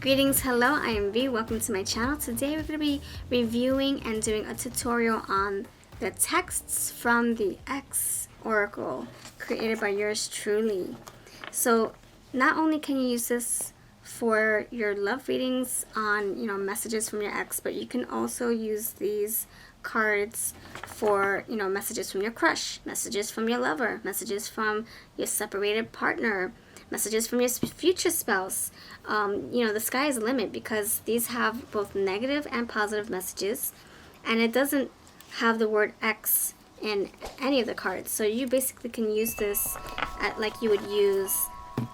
Greetings, hello, I am V. Welcome to my channel. Today we're going to be reviewing and doing a tutorial on the texts from the X Oracle created by yours truly. So not only can you use this for your love readings on, messages from your ex, but you can also use these cards for, messages from your crush, messages from your lover, messages from your separated partner, messages from your future spouse. The sky is the limit because these have both negative and positive messages, and it doesn't have the word X in any of the cards. So you basically can use this like you would use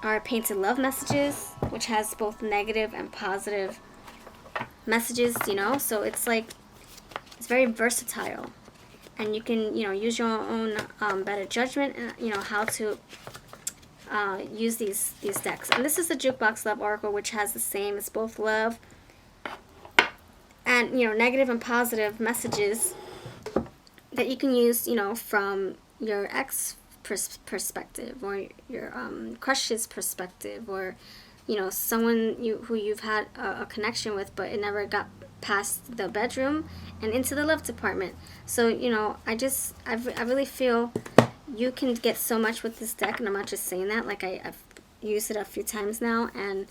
our painted love messages, which has both negative and positive messages, so it's like, it's very versatile, and you can, use your own better judgment and, how to use these decks. And this is the Jukebox Love Oracle, which has the same. It's both love and, negative and positive messages that you can use, from your ex perspective, or your crush's perspective, or, someone who you've had a connection with, but it never got past the bedroom and into the love department. So, I really feel you can get so much with this deck, and I'm not just saying that. Like, I've used it a few times now, and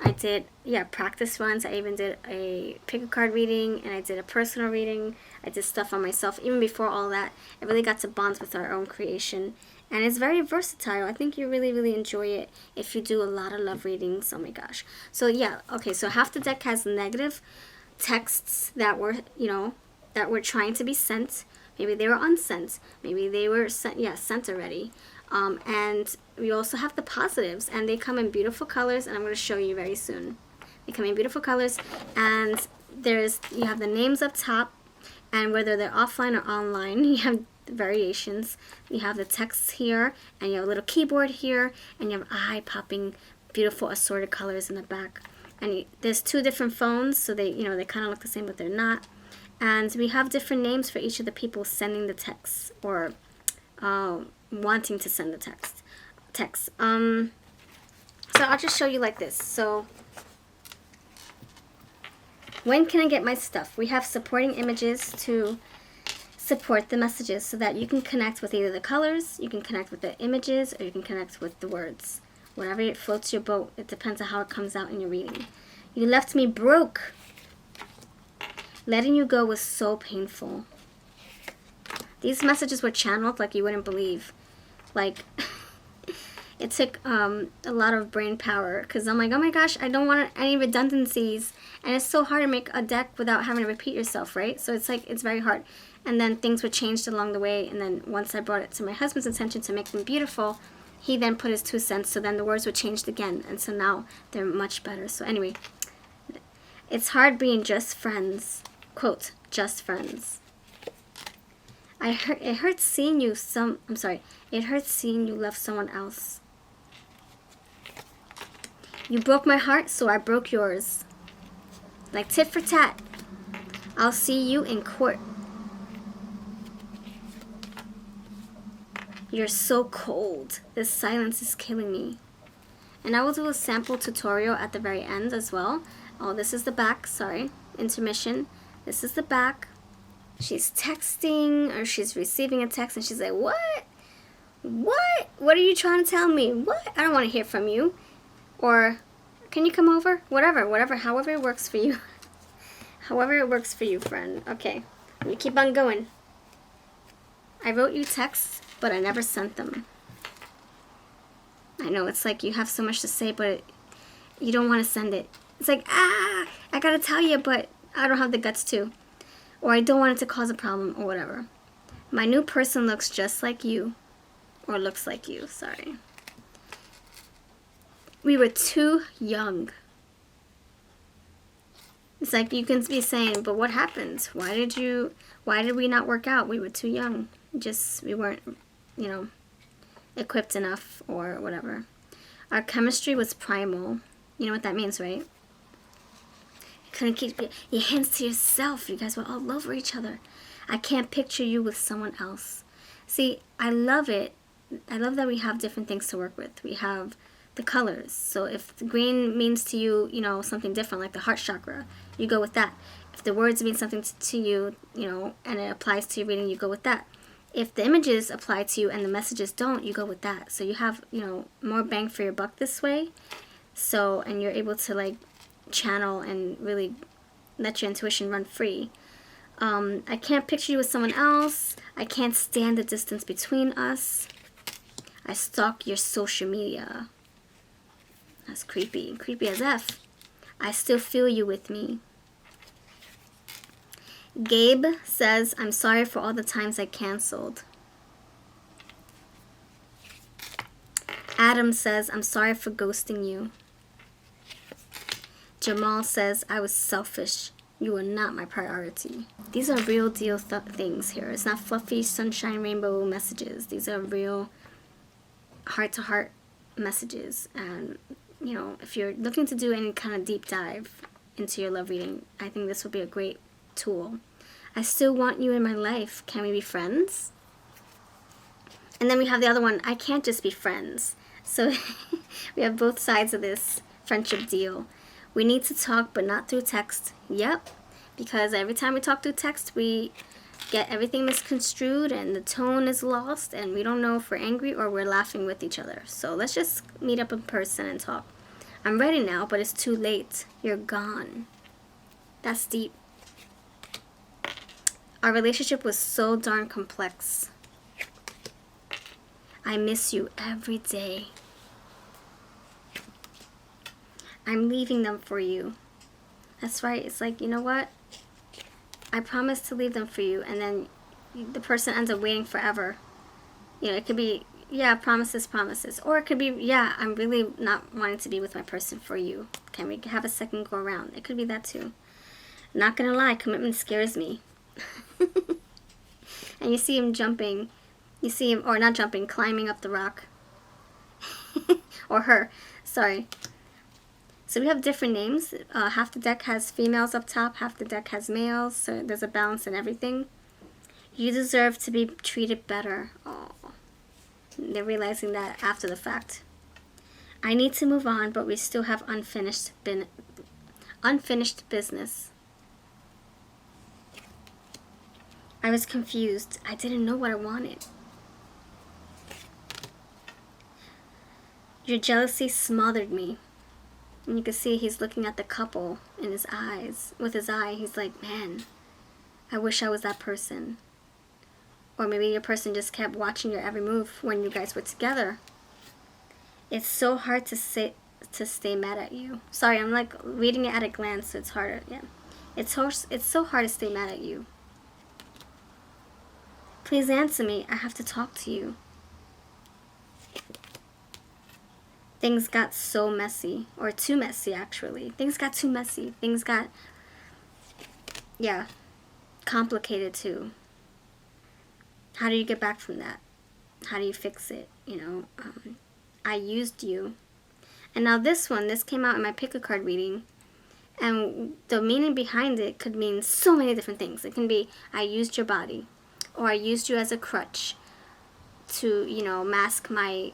I did, practice runs. I even did a pick a card reading, and I did a personal reading. I did stuff on myself. Even before all that, I really got to bond with our own creation, and it's very versatile. I think you really, really enjoy it if you do a lot of love readings. Oh my gosh. So okay, so half the deck has negative texts that were, that were trying to be sent. Maybe they were unsent. Maybe they were sent already. And we also have the positives, and they come in beautiful colors, and I'm going to show you very soon. They come in beautiful colors, and you have the names up top, and whether they're offline or online, you have variations. You have the texts here, and you have a little keyboard here, and you have eye-popping, beautiful assorted colors in the back. And there's two different phones, so they kind of look the same, but they're not. And we have different names for each of the people sending the text, or wanting to send the text. So I'll just show you like this. So when can I get my stuff? We have supporting images to support the messages so that you can connect with either the colors, you can connect with the images, or you can connect with the words. Whatever it floats your boat. It depends on how it comes out in your reading. You left me broke. Letting you go was so painful. These messages were channeled like you wouldn't believe. Like, it took a lot of brain power, because I'm like, oh my gosh, I don't want any redundancies. And it's so hard to make a deck without having to repeat yourself, right? So it's like, it's very hard. And then things were changed along the way, and then once I brought it to my husband's attention to make them beautiful, he then put his 2 cents, so then the words were changed again, and so now they're much better. So anyway, it's hard being just friends. Quote, just friends. It hurts seeing you it hurts seeing you love someone else. You broke my heart, so I broke yours. Like tit for tat. I'll see you in court. You're so cold. This silence is killing me. And I will do a sample tutorial at the very end as well. Oh, this is the back, sorry. Intermission. This is the back. She's texting, or she's receiving a text, and she's like, what? What? What are you trying to tell me? What? I don't want to hear from you. Or, can you come over? Whatever, however it works for you. However it works for you, friend. Okay, let me keep on going. I wrote you texts, but I never sent them. I know, it's like you have so much to say, but you don't want to send it. It's like, I gotta tell you, but I don't have the guts to. Or I don't want it to cause a problem, or whatever. My new person looks just like you. Or looks like you, sorry. We were too young. It's like you can be saying, but what happened? Why did we not work out? We were too young. We weren't, equipped enough, or whatever. Our chemistry was primal. You know what that means, right? Couldn't keep your hands to yourself. You guys were all over each other. I can't picture you with someone else. See, I love it. I love that we have different things to work with. We have the colors. So if the green means to you, you know, something different, like the heart chakra, you go with that. If the words mean something to you, you know, and it applies to your reading, you go with that. If the images apply to you and the messages don't, you go with that. So you have, you know, more bang for your buck this way. So, and you're able to, like, channel and really let your intuition run free. I can't picture you with someone else. I can't stand the distance between us. I stalk your social media. That's creepy. Creepy as F. I still feel you with me. Gabe says, I'm sorry for all the times I canceled. Adam says, I'm sorry for ghosting you. Jamal says, I was selfish. You were not my priority. These are real deal things here. It's not fluffy sunshine rainbow messages. These are real heart-to-heart messages. And, you know, if you're looking to do any kind of deep dive into your love reading, I think this would be a great tool. I still want you in my life. Can we be friends? And then we have the other one. I can't just be friends. So we have both sides of this friendship deal. We need to talk, but not through text. Yep. Because every time we talk through text, we get everything misconstrued and the tone is lost and we don't know if we're angry or we're laughing with each other. So let's just meet up in person and talk. I'm ready now, but it's too late. You're gone. That's deep. Our relationship was so darn complex. I miss you every day. I'm leaving them for you. That's right. It's like, you know what? I promised to leave them for you, and then the person ends up waiting forever. You know, it could be, yeah, promises. Or it could be, yeah, I'm really not wanting to be with my person for you. Can we have a second go around? It could be that too. Not gonna lie, commitment scares me. And you see him jumping. You see him, or not jumping, climbing up the rock. Or her. Sorry. So we have different names. Half the deck has females up top, half the deck has males. So there's a balance in everything. You deserve to be treated better. Oh, they're realizing that after the fact. I need to move on, but we still have unfinished business. I was confused. I didn't know what I wanted. Your jealousy smothered me. And you can see he's looking at the couple in his eyes. With his eye, he's like, man, I wish I was that person. Or maybe your person just kept watching your every move when you guys were together. It's so hard to stay mad at you. Sorry, I'm like reading it at a glance, so it's harder. Yeah, it's so hard to stay mad at you. Please answer me. I have to talk to you. Things got so messy, or too messy actually. Things got too messy. Things got, yeah, complicated too. How do you get back from that? How do you fix it? You know, I used you. And now this came out in my pick a card reading. And the meaning behind it could mean so many different things. It can be, I used your body. Or I used you as a crutch to, you know, mask my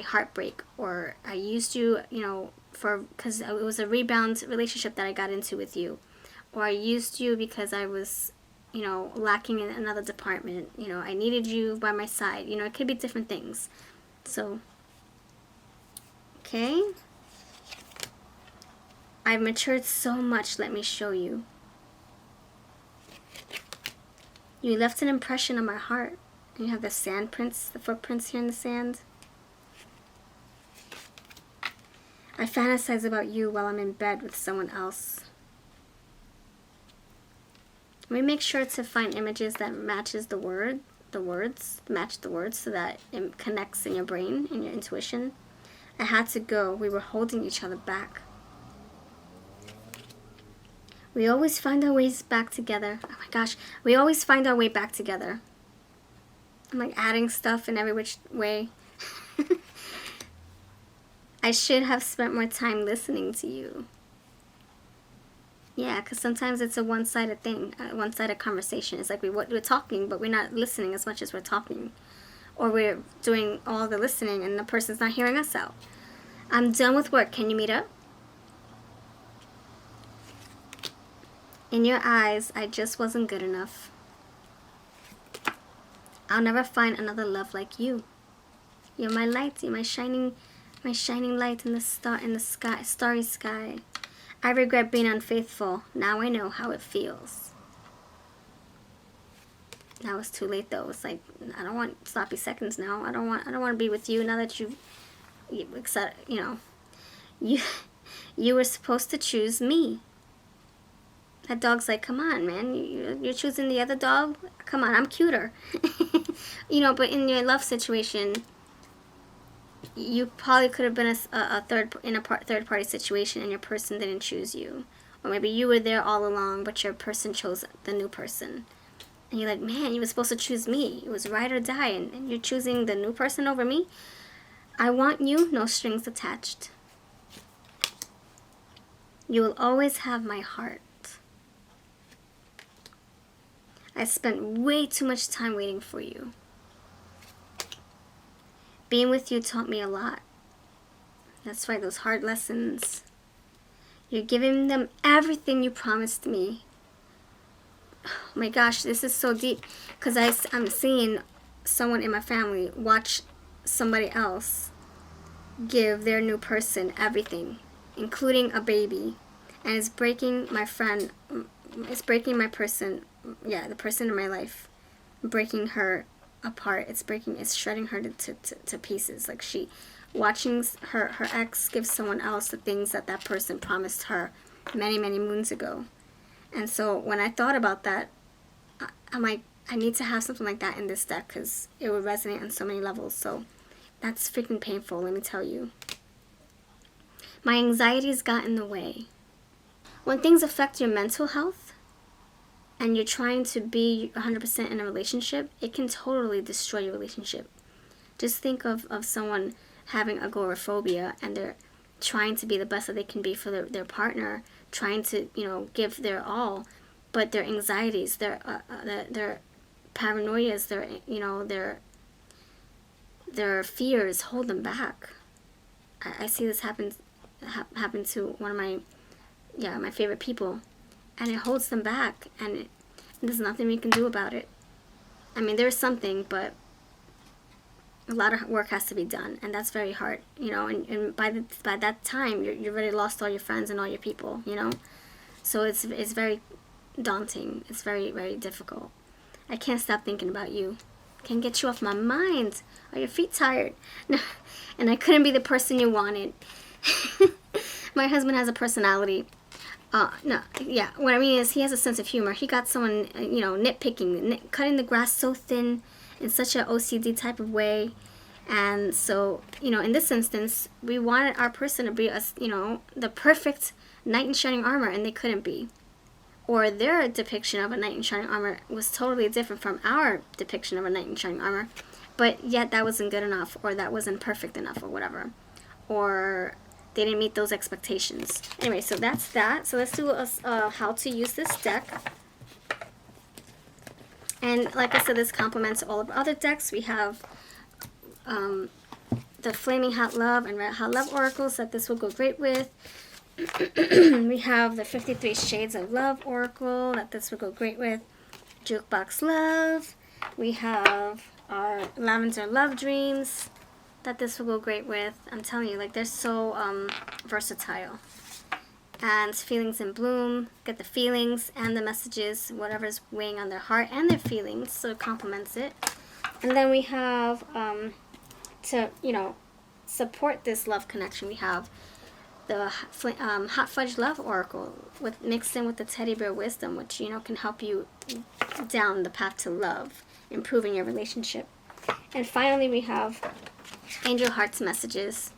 heartbreak. Or I used you, you know, because it was a rebound relationship that I got into with you. Or I used you because I was, you know, lacking in another department. You know, I needed you by my side. You know, it could be different things. So, okay. I've matured so much, let me show you. You left an impression on my heart. And you have the sand prints, the footprints here in the sand. I fantasize about you while I'm in bed with someone else. We make sure to find images that matches match the words so that it connects in your brain, in your intuition. I had to go. We were holding each other back. We always find our ways back together. Oh my gosh. We always find our way back together. I'm like adding stuff in every which way. I should have spent more time listening to you. Yeah, because sometimes it's a one-sided thing, a one-sided conversation. It's like we're talking, but we're not listening as much as we're talking. Or we're doing all the listening and the person's not hearing us out. I'm done with work. Can you meet up? In your eyes, I just wasn't good enough. I'll never find another love like you. You're my light. You're my shining light in the sky, starry sky. I regret being unfaithful. Now I know how it feels. Now it's too late though. It's like, I don't want sloppy seconds now. I don't want to be with you now that you know, you were supposed to choose me. That dog's like, come on, man, you're choosing the other dog? Come on, I'm cuter. You know, but in your love situation, you probably could have been a third party situation and your person didn't choose you. Or maybe you were there all along, but your person chose the new person. And you're like, man, you were supposed to choose me. It was ride or die, and you're choosing the new person over me? I want you, no strings attached. You will always have my heart. I spent way too much time waiting for you. Being with you taught me a lot. That's right, those hard lessons. You're giving them everything you promised me. Oh my gosh, this is so deep. Because I'm seeing someone in my family watch somebody else give their new person everything, including a baby. And it's breaking my friend. It's breaking my person. Yeah, the person in my life. Breaking her apart. It's shredding her to pieces. Like watching her ex give someone else the things that person promised her many moons ago. And so when I thought about that, I'm like, I need to have something like that in this deck because it would resonate on so many levels. So that's freaking painful, let me tell you. My anxieties got in the way. When things affect your mental health and you're trying to be 100% in a relationship, it can totally destroy your relationship. Just think of someone having agoraphobia and they're trying to be the best that they can be for their partner, trying to, give their all, but their anxieties, their paranoias, their fears hold them back. I see this happen to one of my favorite people, and it holds them back, and there's nothing we can do about it. I mean, there's something, but a lot of work has to be done, and that's very hard, and by that time you've already lost all your friends and all your people, so it's very daunting. It's very, very difficult. I can't stop thinking about you. Can't get you off my mind. Are your feet tired? No, and I couldn't be the person you wanted. My husband has a personality. No, yeah, what I mean is he has a sense of humor. He got someone, nitpicking, cutting the grass so thin in such an OCD type of way. And so, in this instance, we wanted our person to be, the perfect knight in shining armor, and they couldn't be. Or their depiction of a knight in shining armor was totally different from our depiction of a knight in shining armor. But yet that wasn't good enough, or that wasn't perfect enough, or whatever. Or they didn't meet those expectations. Anyway, so that's that. So let's do how to use this deck. And like I said, this complements all of our other decks. We have the Flaming Hot Love and Red Hot Love Oracles that this will go great with. We have the 53 Shades of Love Oracle that this will go great with. Jukebox Love. We have our Lavender Love Dreams that this will go great with. I'm telling you, they're so versatile. And Feelings in Bloom. Get the feelings and the messages, whatever's weighing on their heart and their feelings, so it complements it. And then we have, to, support this love connection, we have the Hot Fudge Love Oracle mixed in with the Teddy Bear Wisdom, which, can help you down the path to love, improving your relationship. And finally, we have Angel Hearts Messages.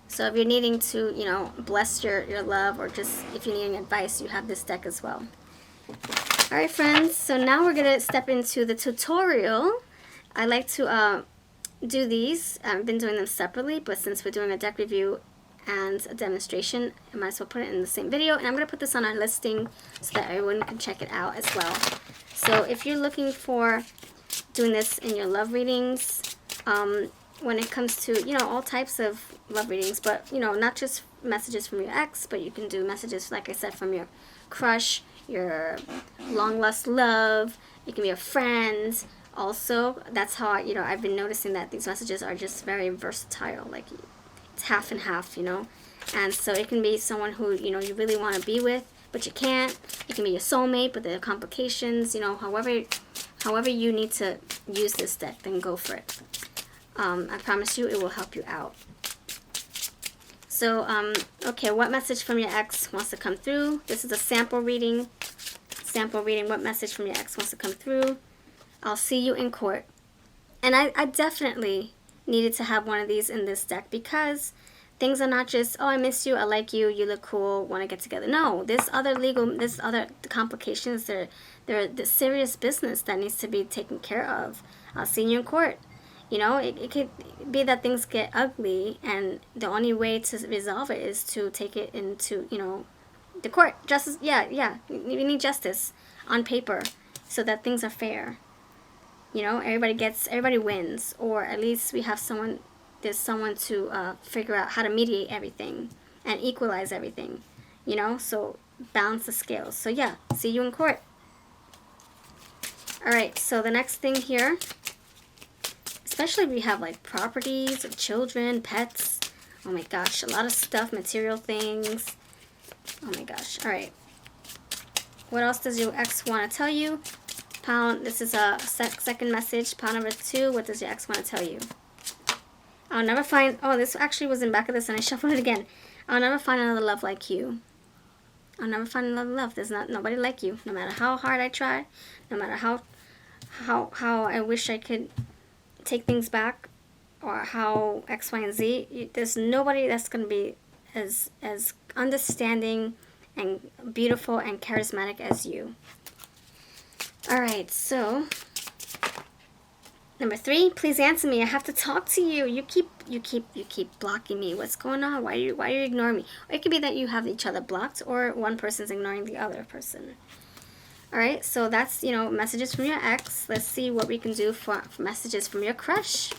So if you're needing to, bless your love, or just if you're needing advice, you have this deck as well. Alright, friends, so now we're going to step into the tutorial. I like to do these. I've been doing them separately, but since we're doing a deck review and a demonstration, I might as well put it in the same video. And I'm going to put this on our listing so that everyone can check it out as well. So if you're looking for doing this in your love readings, when it comes to, you know, all types of love readings, but, you know, not just messages from your ex, but you can do messages, like I said, from your crush, your long lost love. It can be a friend. Also, that's how you know, I've been noticing that these messages are just very versatile. Like, it's half and half, you know. And so it can be someone who, you know, you really want to be with, but you can't. It can be your soulmate, but there are complications. You know, however you need to use this deck, then go for it. I promise you, it will help you out. So, okay, what message from your ex wants to come through? This is a sample reading. Sample reading. What message from your ex wants to come through? I'll see you in court. And I definitely needed to have one of these in this deck, because things are not just, oh, I miss you, I like you, you look cool, want to get together. No, there's other complications. There are the serious business that needs to be taken care of. I'll see you in court. You know, it could be that things get ugly, and the only way to resolve it is to take it into, you know, the court. Justice, yeah. We need justice on paper so that things are fair. You know, everybody wins, or at least there's someone to figure out how to mediate everything and equalize everything. You know, so balance the scales. So yeah, see you in court. All right, so the next thing here, especially if you have like properties or children, pets. Oh my gosh, a lot of stuff, material things. Oh my gosh. All right. What else does your ex want to tell you? Pound, this is a second message. Pound number 2, what does your ex want to tell you? I'll never find, oh, this actually was in back of this and I shuffled it again. I'll never find another love like you. I'll never find another love. There's nobody like you. No matter how hard I try, no matter how I wish I could take things back, or how X, Y, and Z, there's nobody that's going to be as understanding and beautiful and charismatic as you. All right, so number 3, please answer me. I have to talk to you. You keep blocking me. What's going on? Why are you ignoring me? Or it could be that you have each other blocked, or one person's ignoring the other person. All right, so that's, you know, messages from your ex. Let's see what we can do for messages from your crush.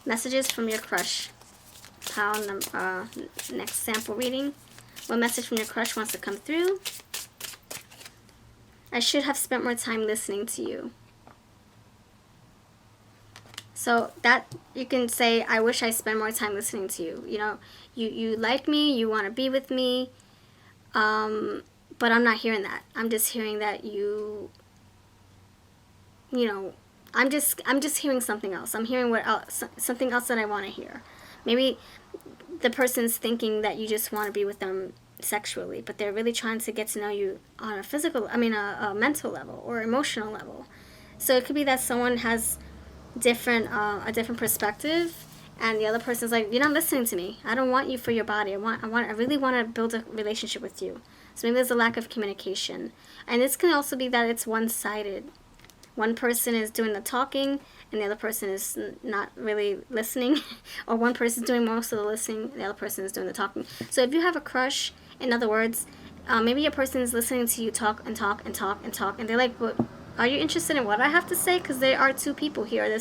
Messages from your crush. Next sample reading. What message from your crush wants to come through? I should have spent more time listening to you. So that, you can say, I wish I spent more time listening to you. You know, you like me, you want to be with me, but I'm not hearing that. I'm just hearing that you know, I'm just hearing something else. I'm hearing something else that I want to hear. Maybe the person's thinking that you just want to be with them sexually, but they're really trying to get to know you on a mental level or emotional level. So it could be that someone has a different perspective, and the other person's like, you're not listening to me. I don't want you for your body. I really want to build a relationship with you. So maybe there's a lack of communication. And this can also be that it's one-sided. One person is doing the talking, and the other person is not really listening. Or one person is doing most of the listening, the other person is doing the talking. So if you have a crush, in other words, maybe a person is listening to you talk and talk and talk and talk, and they're like, well, are you interested in what I have to say? Because there are 2 people here. There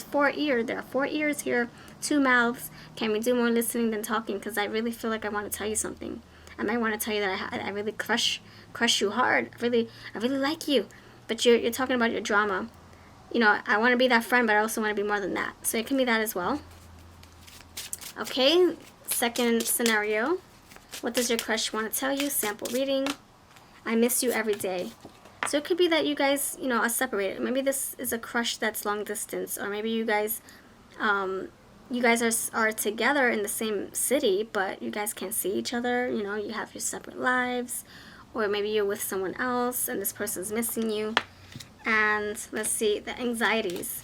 are 4 ears here, 2 mouths. Can we do more listening than talking? Because I really feel like I want to tell you something. I might want to tell you that I really crush you hard. I really like you. But you're talking about your drama. You know, I want to be that friend, but I also want to be more than that. So it can be that as well. Okay, second scenario. What does your crush want to tell you? Sample reading. I miss you every day. So it could be that you guys, you know, are separated. Maybe this is a crush that's long distance, or maybe you guys are together in the same city, but you guys can't see each other. You know, you have your separate lives, or maybe you're with someone else and this person's missing you. And let's see, the anxieties.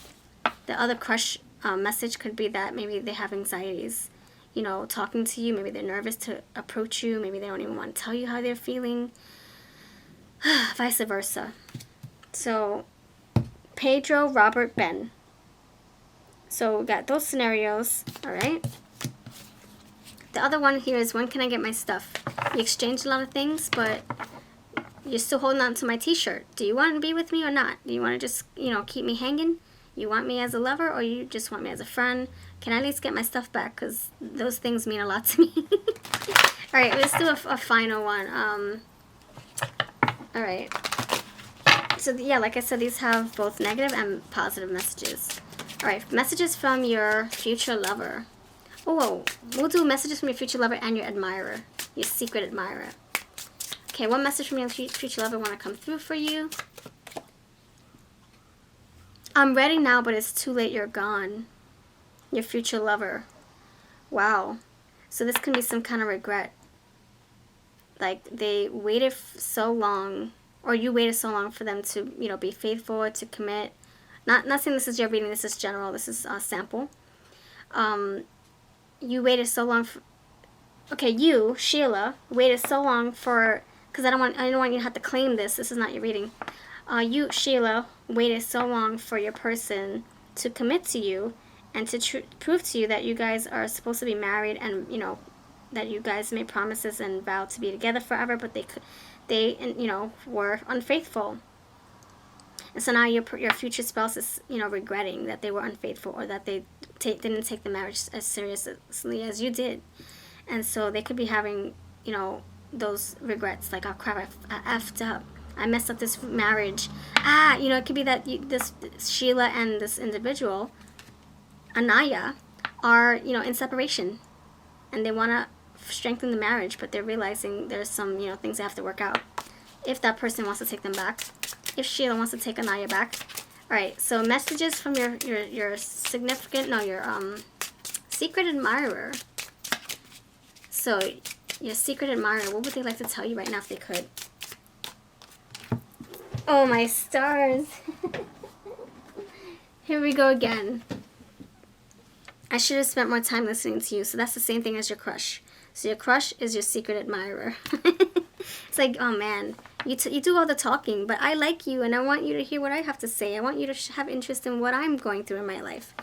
The other crush message could be that maybe they have anxieties, you know, talking to you. Maybe they're nervous to approach you. Maybe they don't even want to tell you how they're feeling. Vice versa. So, Pedro, Robert, Ben. So we got those scenarios, all right? The other one here is, when can I get my stuff? You exchanged a lot of things, but you're still holding on to my t-shirt. Do you want to be with me or not? Do you want to just, you know, keep me hanging? You want me as a lover, or you just want me as a friend? Can I at least get my stuff back? Because those things mean a lot to me. All right, let's do a final one. All right. So, yeah, like I said, these have both negative and positive messages. All right, messages from your future lover. Oh, we'll do messages from your future lover and your admirer, your secret admirer. Okay, what message from your future lover want to come through for you? I'm ready now, but it's too late, you're gone. Your future lover. Wow. So this can be some kind of regret. Like, they waited so long, or you waited so long for them to, you know, be faithful or to commit. Not saying this is your reading, this is general, this is a sample. You waited so long for, okay, you, Sheila, waited so long for, because I don't want you to have to claim this is not your reading. You, Sheila, waited so long for your person to commit to you and to prove to you that you guys are supposed to be married, and, you know, that you guys made promises and vowed to be together forever, but they you know, were unfaithful. And so now your future spouse is, you know, regretting that they were unfaithful, or that they didn't take the marriage as seriously as you did. And so they could be having, you know, those regrets, like, oh crap, I effed up. I messed up this marriage. You know, it could be that this Sheila and this individual, Anaya, are, you know, in separation. And they want to strengthen the marriage, but they're realizing there's some, you know, things they have to work out. If that person wants to take them back. If Sheila wants to take Anaya back. Alright, so messages from your significant, no, your secret admirer. So, your secret admirer, what would they like to tell you right now if they could? Oh, my stars. Here we go again. I should have spent more time listening to you. So that's the same thing as your crush. So your crush is your secret admirer. It's like, oh man, you do all the talking, but I like you and I want you to hear what I have to say. I want you to have interest in what I'm going through in my life.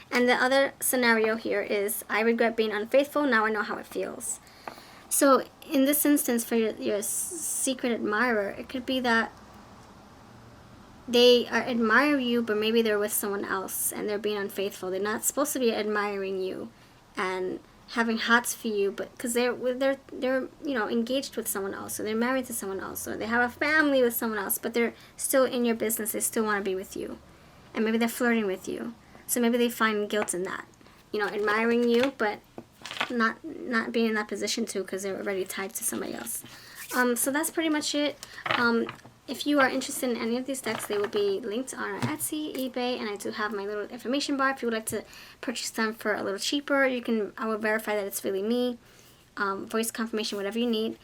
And the other scenario here is, I regret being unfaithful. Now I know how it feels. So in this instance, for your secret admirer, it could be that they admire you, but maybe they're with someone else and they're being unfaithful. They're not supposed to be admiring you and having hots for you, but because they're you know, engaged with someone else, or they're married to someone else, or they have a family with someone else, but they're still in your business. They still want to be with you, and maybe they're flirting with you. So maybe they find guilt in that, you know, admiring you, but not being in that position too, because they're already tied to somebody else. So that's pretty much it. If you are interested in any of these decks, they will be linked on our Etsy, eBay, and I do have my little information bar. If you would like to purchase them for a little cheaper, I will verify that it's really me. Voice confirmation, whatever you need.